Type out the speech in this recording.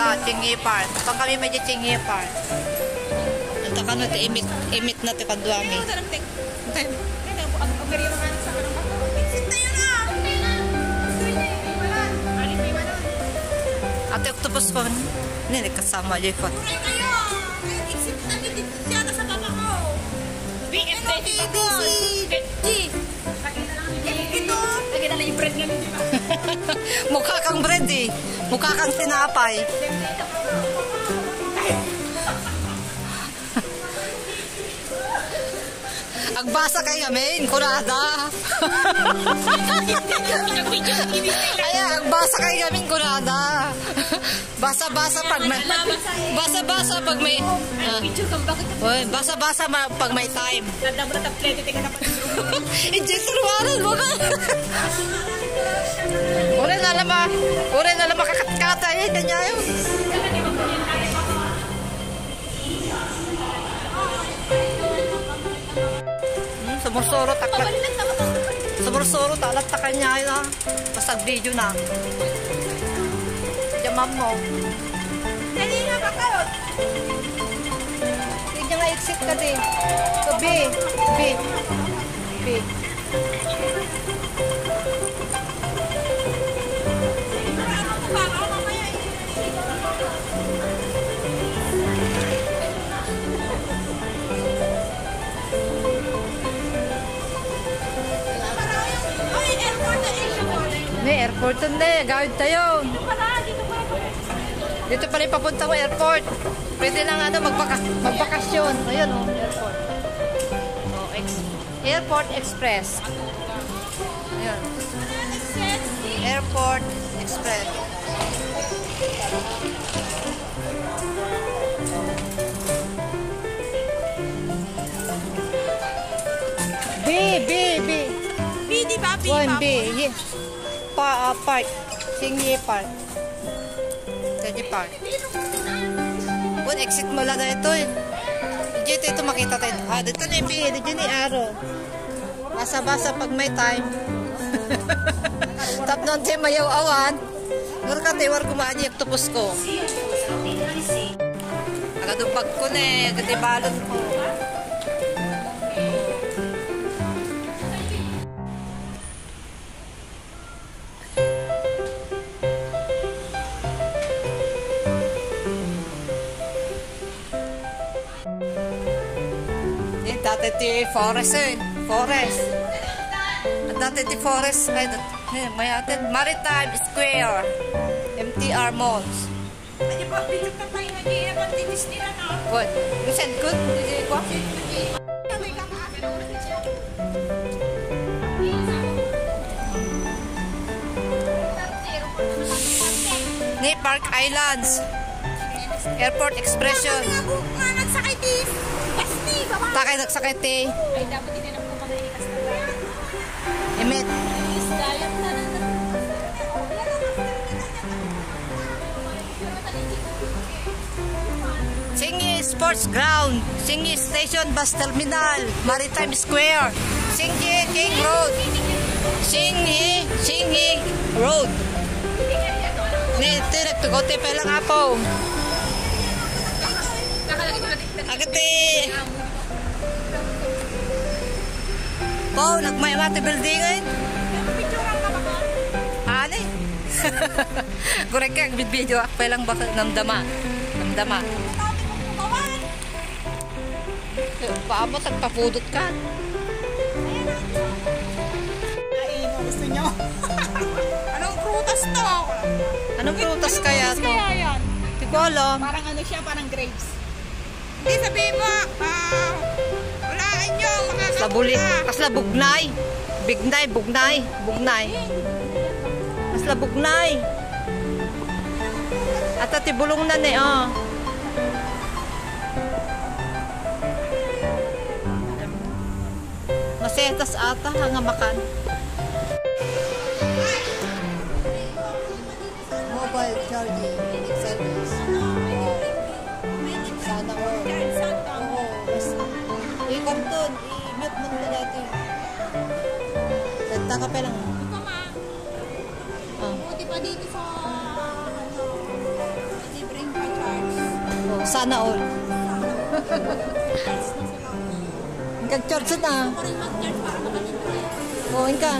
Ta, Chingy Park. Pag kami medyo Chingy Park. Ito ka no, imit na ito kaduami. Ate, octopus ko. Hindi, kasama dyan ko. Mukha kang bread eh. Mukha kang tinapay. Agbasa kay Amin, kurada. Ay, agbasa kay Amin, kurada. Basa-basa pag may basa-basa pag may basa-basa pag may time. Injectorwaran mo ka. Ure na lang makakat-kata eh, kanya yun. Sumursuro taklat. Sumursuro taklat ta kanya yun ah. Pasag video na. Jamam mo. Dali na kakot. Hindi nga exit ka din. So B. May airport hindi. Gawid tayo. Dito pala papunta ko airport. Pwede lang ano, magbakasyon. Ayun o, airport. Airport Express. Ayun. Airport Express. B, di ba? B. Yes. Park. Chingy Park. Chingy Park. Kung exit mo lang na ito eh. Dito ito makita tayo. Ah, dito na yung B. Dito na yung arrow. Basa-basa pag may time. Tap nun tayo mayaw awan. Ngur ka tayo war kumaan yung octopus ko. Agadubag ko na eh. Agadibalon ko. Dati iti forest eh. Forest. At dati iti forest. Ay, may atin. Maritime Square. MTR Malls. Ay, pa, bigat na tayo na niya. Magtitis nila na. What? You said good? Did you go? Ni Park Islands. Airport Expression. Nagsakay dis. Takay nagsakay ti. Ay, dapat din na po mga ikas na ba? Emit. Isdayat na lang. Chingy Sports Ground. Chingy Station Bus Terminal. Maritime Square. Chingy King Road. Chingy Road. Ito, nagtugote pa lang apo. Agati. Po, nagmay-mati building eh. Ano eh? Gurek ka, video ako lang baka namdama. Paabot at papudot ka. Gusto nyo? Anong prutas to? Anong prutas kaya to? Hindi ko alam. Parang ano siya, parang grapes. Hindi, sabihin mo, walaan nyo, makakapunta. Kasla bugnay. Bugnay. Kasla bugnay. At ati bulong na ne, oh. Masetas ata, hanga makan. Mobile charging service. Sana all. I-karton, i-mute mo na natin. Tagtaka pa lang. Ito ma. Buti pa dito sa libre Sana all. Kag-church na. Oo, ka.